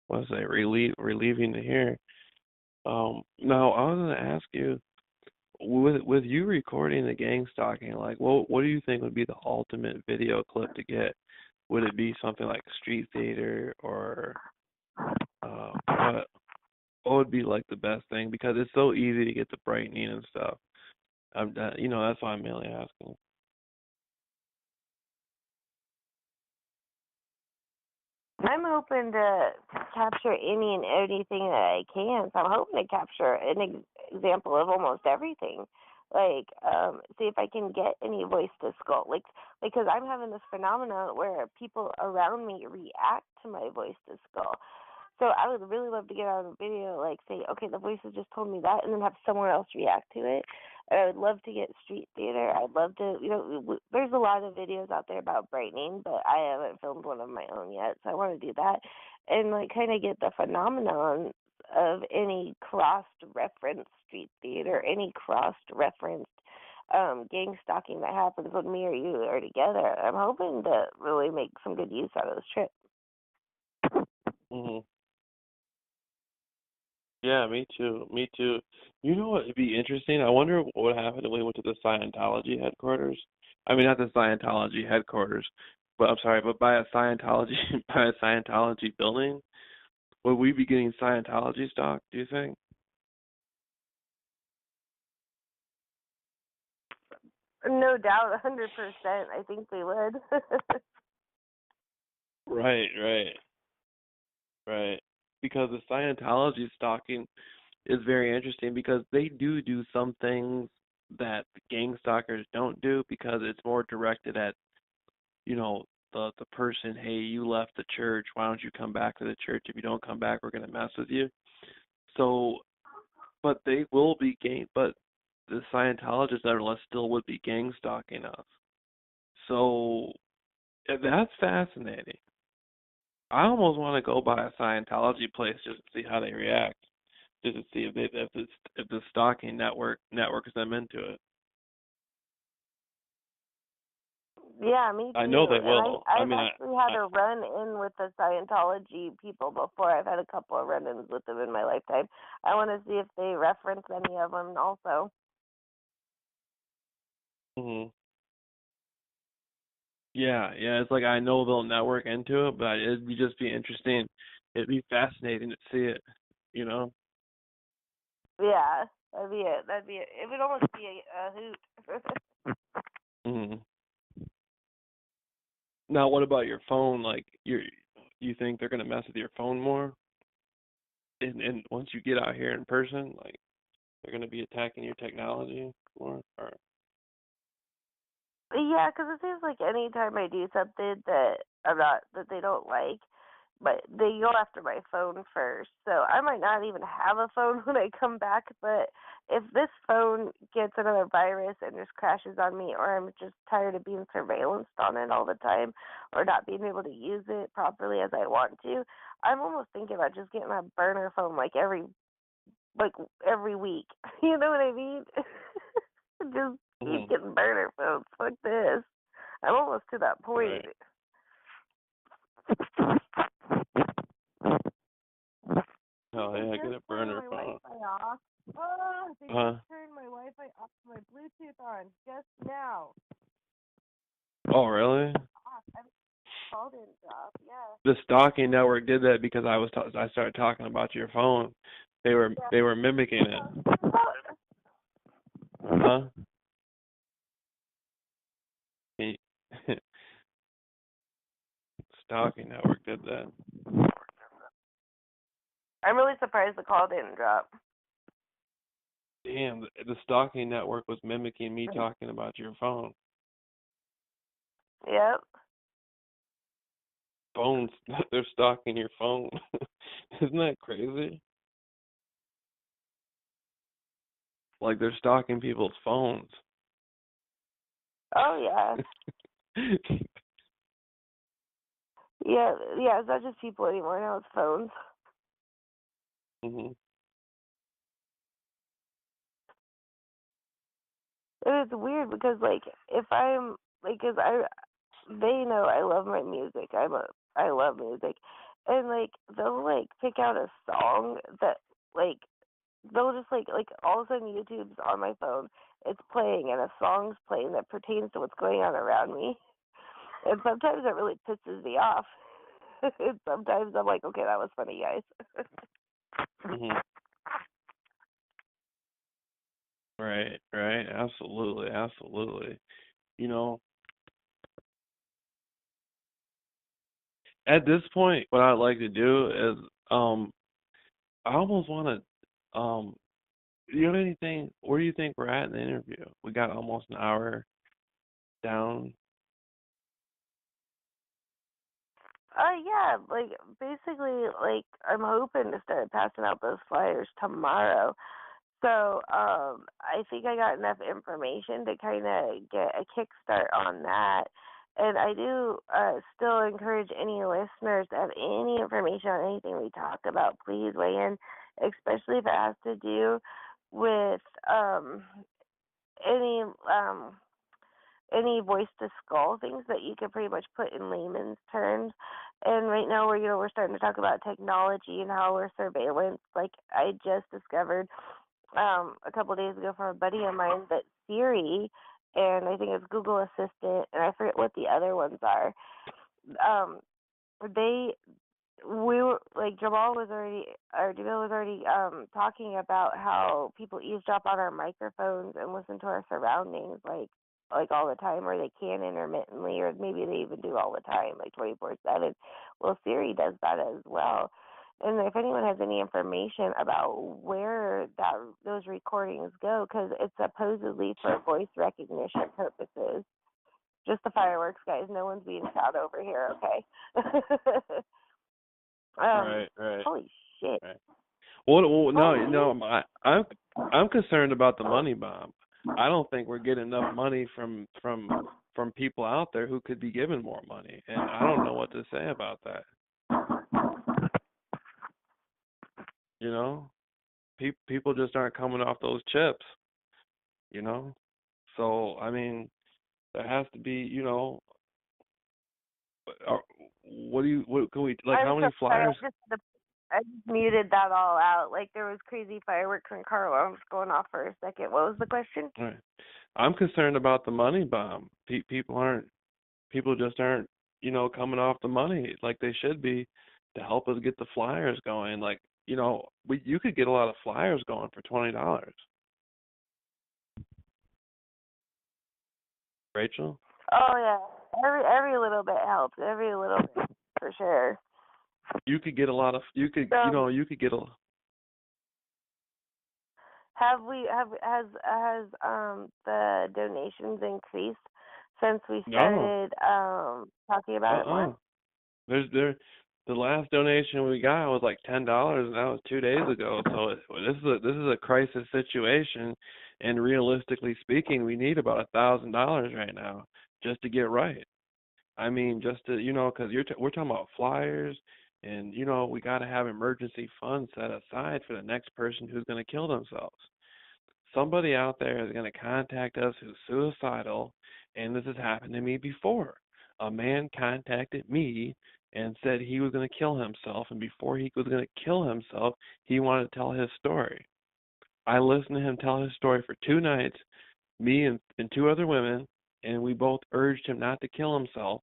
what's that relieving to hear. Now I was gonna ask you, with you recording the gang stalking, like what do you think would be the ultimate video clip to get? Would it be something like street theater, or what would be like the best thing? Because it's so easy to get the brightening and stuff. That's why I'm mainly asking. I'm hoping to capture any and anything that I can. So I'm hoping to capture an example of almost everything. Like, see if I can get any voice to skull. Like, because I'm having this phenomenon where people around me react to my voice to skull. So I would really love to get out of a video, like say, okay, the voices just told me that, and then have someone else react to it. And I would love to get street theater. I'd love to, there's a lot of videos out there about brightening, but I haven't filmed one of my own yet, so I want to do that, and like kind of get the phenomenon of any crossed reference street theater, any crossed referenced gang stalking that happens when me or you are together. I'm hoping to really make some good use out of this trip. Mhm. Yeah, me too. Me too. You know what would be interesting? I wonder what would happen if we went to the Scientology headquarters. I mean, not the Scientology headquarters, but I'm sorry, but by a Scientology by a Scientology building. Would we be getting Scientology stock, do you think? No doubt, 100%. I think they would. Right, right, right. Because the Scientology stalking is very interesting because they do some things that the gang stalkers don't do because it's more directed at, the person, hey, you left the church, why don't you come back to the church? If you don't come back, we're gonna mess with you. So, but they will be but the Scientologists nevertheless still would be gang stalking us. So that's fascinating. I almost want to go by a Scientology place just to see how they react, just to see if the stalking networks them into it. Yeah, me I know too. they And will. I I've mean, actually had a run in with the Scientology people before. I've had a couple of run-ins with them in my lifetime. I want to see if they reference any of them also. mhm. Yeah, yeah. It's like I know they'll network into it, but it'd just be interesting. It'd be fascinating to see it. You know. Yeah, that'd be it. That'd be it. It would almost be a hoot. Mhm. Now, what about your phone? Like, you think they're gonna mess with your phone more? And once you get out here in person, like they're gonna be attacking your technology more? Or Yeah, because it seems like anytime I do something that they don't like, but they go after my phone first. So I might not even have a phone when I come back, but if this phone gets another virus and just crashes on me, or I'm just tired of being surveillanced on it all the time, or not being able to use it properly as I want to, I'm almost thinking about just getting a burner phone like every week. You know what I mean? Just keep mhm. getting burner phones. Fuck this. I'm almost to that point. Right. Oh They yeah, get just a turned burner my phone. Wi-Fi off. Oh, they Huh? just turned my Wi-Fi off, my Bluetooth on just now. Oh really? Off. I called it off. Yeah. The stalking network did that because I started talking about your phone. They were mimicking it. Huh? Can Stalking Network did that. I'm really surprised the call didn't drop. Damn, the Stalking Network was mimicking me talking about your phone. Yep. Phones, they're stalking your phone. Isn't that crazy? Like they're stalking people's phones. Oh yeah. Yeah, it's not just people anymore, now it's phones. Mhm. And it's weird because like if I'm like, cause they know I love my music. I love music, and like they'll like pick out a song that like they'll just like all of a sudden YouTube's on my phone, it's playing and a song's playing that pertains to what's going on around me, and sometimes it really pisses me off. And sometimes I'm like, okay, that was funny, guys. Mhm. Right, right. Absolutely, absolutely. You know, at this point, what I'd like to do is, I almost want to, do you have anything? Where do you think we're at in the interview? We got almost an hour down. Yeah, like basically, like I'm hoping to start passing out those flyers tomorrow. So, I think I got enough information to kind of get a kickstart on that. And I do still encourage any listeners to have any information on anything we talk about, please weigh in, especially if it has to do with any um, any voice to skull things that you can pretty much put in layman's terms. And right now we're starting to talk about technology and how we're surveillance. Like I just discovered a couple of days ago from a buddy of mine that Siri and I think it's Google Assistant and I forget what the other ones are. Um, they we were like Jamal was already talking about how people eavesdrop on our microphones and listen to our surroundings like all the time, or they can intermittently, or maybe they even do all the time, like 24/7. Well, Siri does that as well. And if anyone has any information about where those recordings go, because it's supposedly for voice recognition purposes. Just the fireworks, guys. No one's being shot over here, okay? Right, right, Holy shit. right. Well, no, Holy no. I'm concerned about the money bomb. I don't think we're getting enough money from people out there who could be given more money, and I don't know what to say about that. You know, people just aren't coming off those chips. You know, so I mean, there has to be. Uh, what can we like? I'm How so many sorry. flyers? I just muted that all out. Like there was crazy fireworks and car alarms going off for a second. What was the question? Right. I'm concerned about the money bomb. People just aren't, coming off the money like they should be to help us get the flyers going. Like, you could get a lot of flyers going for $20. Rachel? Oh yeah. Every little bit helps. Every little bit for sure. You could get a lot of you could get a Have we have has the donations increased since we no. started talking about it more? The last donation we got was like $10, and that was 2 days ago. So this is a crisis situation, and realistically speaking, we need about $1,000 right now just to get right. I mean, just to because we're talking about flyers, and we got to have emergency funds set aside for the next person who's going to kill themselves. Somebody out there is going to contact us who's suicidal, and this has happened to me before. A man contacted me and said he was going to kill himself, and before he was going to kill himself, he wanted to tell his story. I listened to him tell his story for 2 nights, me and two other women, and we both urged him not to kill himself.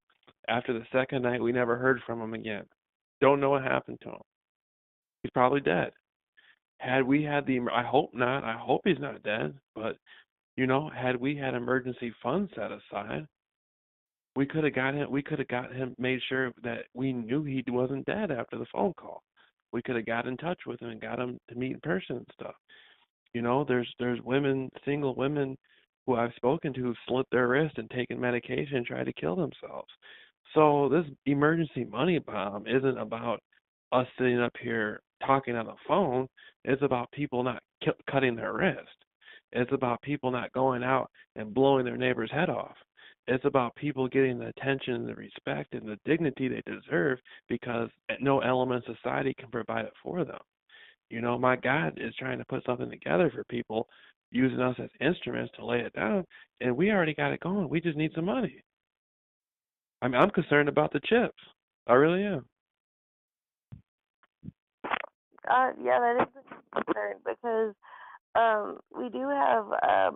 After the second night, we never heard from him again. Don't know what happened to him. He's probably dead. Had we had I hope not. I hope he's not dead. But had we had emergency funds set aside, We could have got him. We could have got him. Made sure that we knew he wasn't dead after the phone call. We could have got in touch with him and got him to meet in person and stuff. There's women, single women, who I've spoken to who've slit their wrist and taken medication and tried to kill themselves. So this emergency money bomb isn't about us sitting up here talking on the phone. It's about people not cutting their wrist. It's about people not going out and blowing their neighbor's head off. It's about people getting the attention and the respect and the dignity they deserve because no element of society can provide it for them. My God is trying to put something together for people using us as instruments to lay it down, and we already got it going. We just need some money. I mean, I'm concerned about the chips. I really am. Yeah, that is a concern because we do have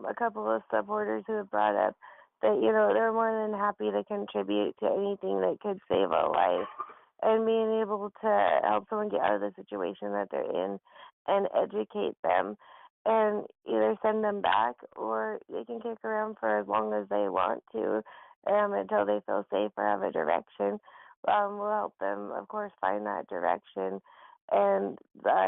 a couple of supporters who have brought up that they're more than happy to contribute to anything that could save a life, and being able to help someone get out of the situation that they're in and educate them, and either send them back or they can kick around for as long as they want to, until they feel safe or have a direction. We'll help them, of course, find that direction and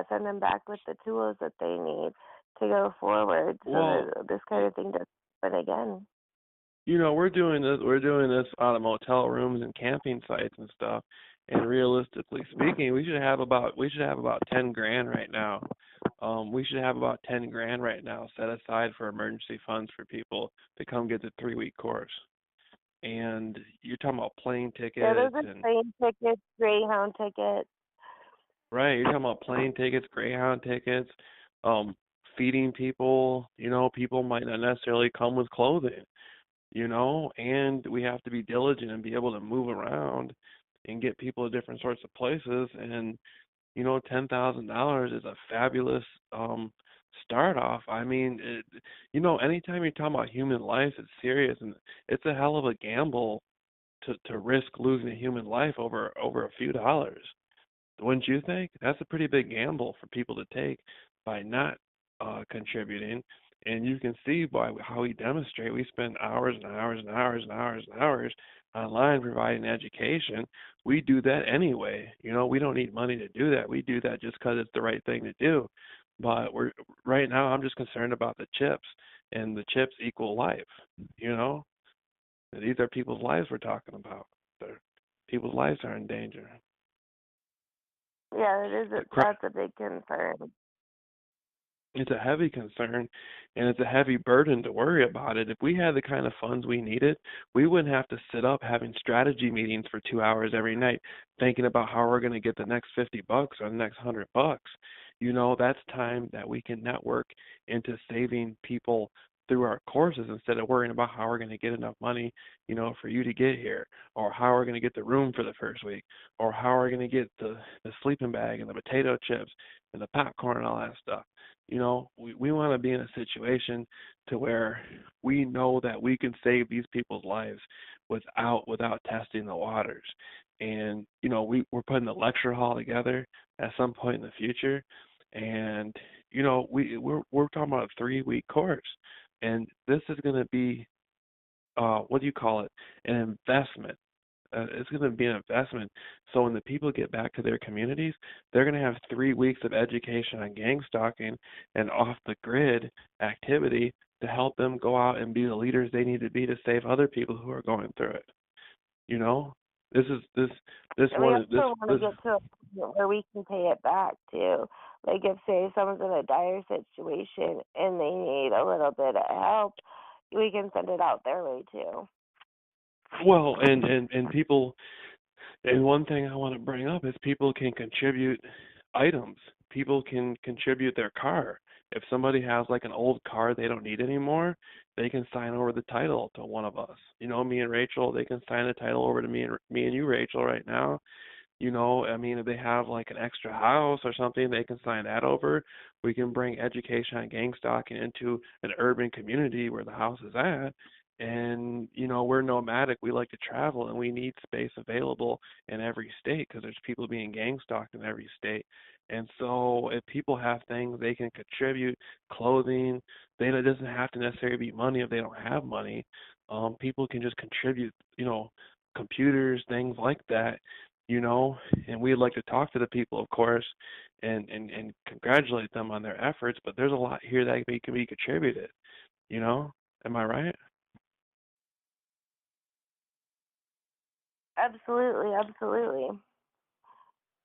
send them back with the tools that they need to go forward so Well, that this kind of thing doesn't happen again. we're doing this. We're doing this out of motel rooms and camping sites and stuff. And realistically speaking, we should have about 10 grand right now. We should have about 10 grand right now set aside for emergency funds for people to come get the 3-week course. And you're talking about plane Yeah, those tickets are and plane tickets, Greyhound tickets. right, you're talking about plane tickets, Greyhound tickets, um, feeding people. People might not necessarily come with clothing. And we have to be diligent and be able to move around and get people to different sorts of places. And $10,000 is a fabulous start off. I mean, anytime you're talking about human life, it's serious, and it's a hell of a gamble to risk losing a human life over a few dollars. Wouldn't you think? That's a pretty big gamble for people to take by not contributing. And you can see by how we demonstrate. We spend hours and hours and hours and hours and hours online providing education. We do that anyway. We don't need money to do that. We do that just because it's the right thing to do. But right now, I'm just concerned about the chips, and the chips equal life. You know, these are people's lives we're talking about. People's lives are in danger. Yeah, it is. That's a big concern. It's a heavy concern, and it's a heavy burden to worry about it. If we had the kind of funds we needed, we wouldn't have to sit up having strategy meetings for 2 hours every night thinking about how we're going to get the next $50 or the next $100. That's time that we can network into saving people through our courses instead of worrying about how we're going to get enough money, for you to get here, or how we're going to get the room for the first week, or how we're going to get the sleeping bag and the potato chips and the popcorn and all that stuff. We want to be in a situation to where we know that we can save these people's lives without testing the waters. And we're putting the lecture hall together at some point in the future, and we're talking about a 3-week course, and this is going to be what do you call it? An investment. It's going to be an investment. So when the people get back to their communities, they're going to have 3 weeks of education on gang stalking and off the grid activity to help them go out and be the leaders they need to be to save other people who are going through it. You know, this is this And we one. also want to get to a point where we can pay it back too. Like if say someone's in a dire situation and they need a little bit of help, we can send it out their way too. Well, and people. And one thing I want to bring up is people can contribute items. People can contribute their car. If somebody has like an old car they don't need anymore, they can sign over the title to one of us. Me and Rachel, they can sign the title over to me and you, Rachel, right now. I mean, if they have like an extra house or something, they can sign that over. We can bring education on gang stalking into an urban community where the house is at. And, we're nomadic. We like to travel, and we need space available in every state because there's people being gang stalked in every state. And so if people have things they can contribute, clothing, it doesn't have to necessarily be money if they don't have money. people can just contribute, computers, things like that, you know, and we'd like to talk to the people, of course, and congratulate them on their efforts, but there's a lot here that can be contributed, you know? Am I right? Absolutely, absolutely.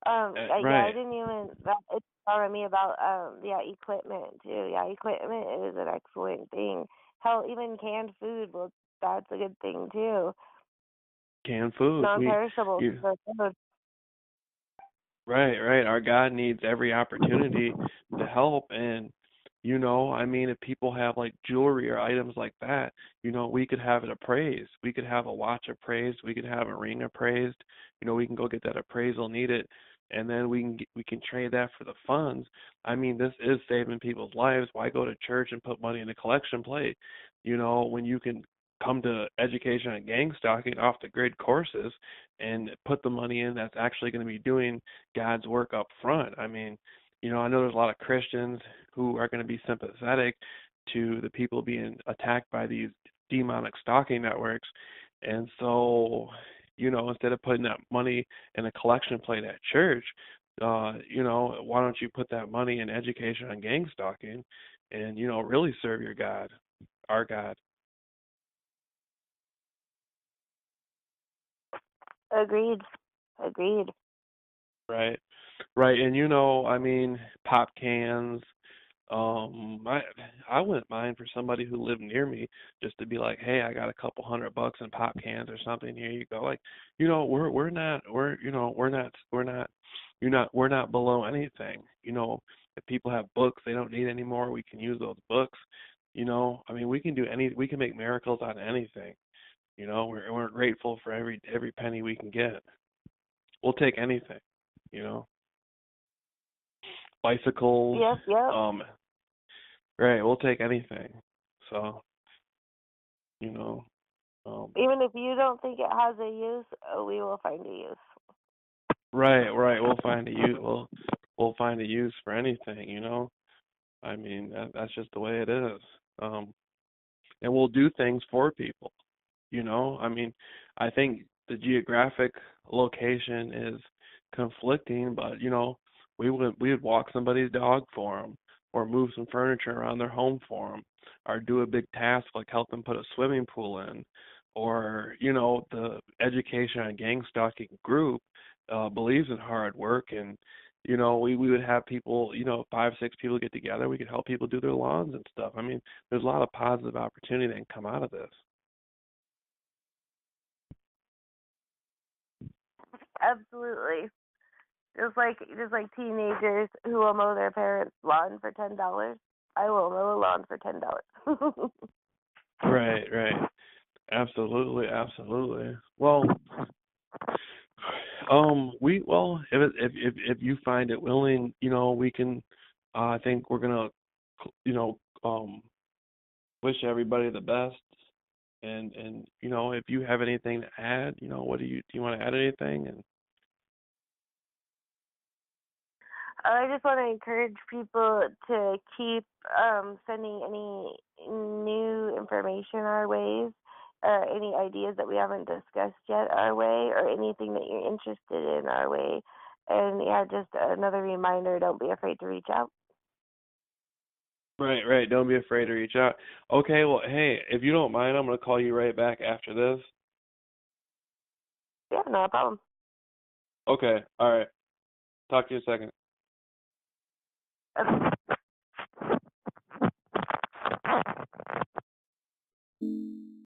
Yeah, I Right. didn't even that it dawned on me about yeah, equipment too. Yeah, equipment is an excellent thing. Hell, even canned food, well, that's a good thing too. Canned food. Non-perishables You, for food. Right, right. Our God needs every opportunity to help. And, I mean, if people have like jewelry or items like that, we could have it appraised. We could have a watch appraised. We could have a ring appraised. We can go get that appraisal needed, and then we can trade that for the funds. I mean, this is saving people's lives. Why go to church and put money in a collection plate? When you can come to education and gang stalking off the grid courses and put the money in that's actually going to be doing God's work up front. I mean, I know there's a lot of Christians who are going to be sympathetic to the people being attacked by these demonic stalking networks. And so, instead of putting that money in a collection plate at church, why don't you put that money in education on gang stalking and, really serve your God, our God. Agreed. Agreed. Right. Right. And I mean, pop cans, I wouldn't mind for somebody who lived near me just to be like, "Hey, I got a couple $100 in pop cans or something. Here you go." Like, we're not below anything. If people have books they don't need anymore, we can use those books. I mean, we can make miracles out of anything. We're grateful for every penny we can get. We'll take anything. You know, bicycles, Yep, yep. um, right? We'll take anything. So, you know, um, Even if you don't think it has a use, we will find a use. right, right. We'll find a use for anything. I mean, that's just the way it is. Um, and we'll do things for people. I mean, I think the geographic location is conflicting, but we would walk somebody's dog for them, or move some furniture around their home for them, or do a big task like help them put a swimming pool in, or the education and gang stalking group believes in hard work, and we would have people, 5, 6 people get together. We could help people do their lawns and stuff. I mean, there's a lot of positive opportunity that can come out of this. Absolutely. Just like teenagers who will mow their parents' lawn for $10. I will mow a lawn for $10. Right, right. Absolutely, absolutely. Well, if you find it willing, we can. I think we're gonna, you know, wish everybody the best. And if you have anything to add, what do you want to add anything? And I just want to encourage people to keep sending any new information our ways, any ideas that we haven't discussed yet our way, or anything that you're interested in our way. And yeah, just another reminder, don't be afraid to reach out. right, right. Don't be afraid to reach out. Okay, well, hey, if you don't mind, I'm gonna call you right back after this. Yeah, no problem. Okay, all right. Talk to you in a second. Okay.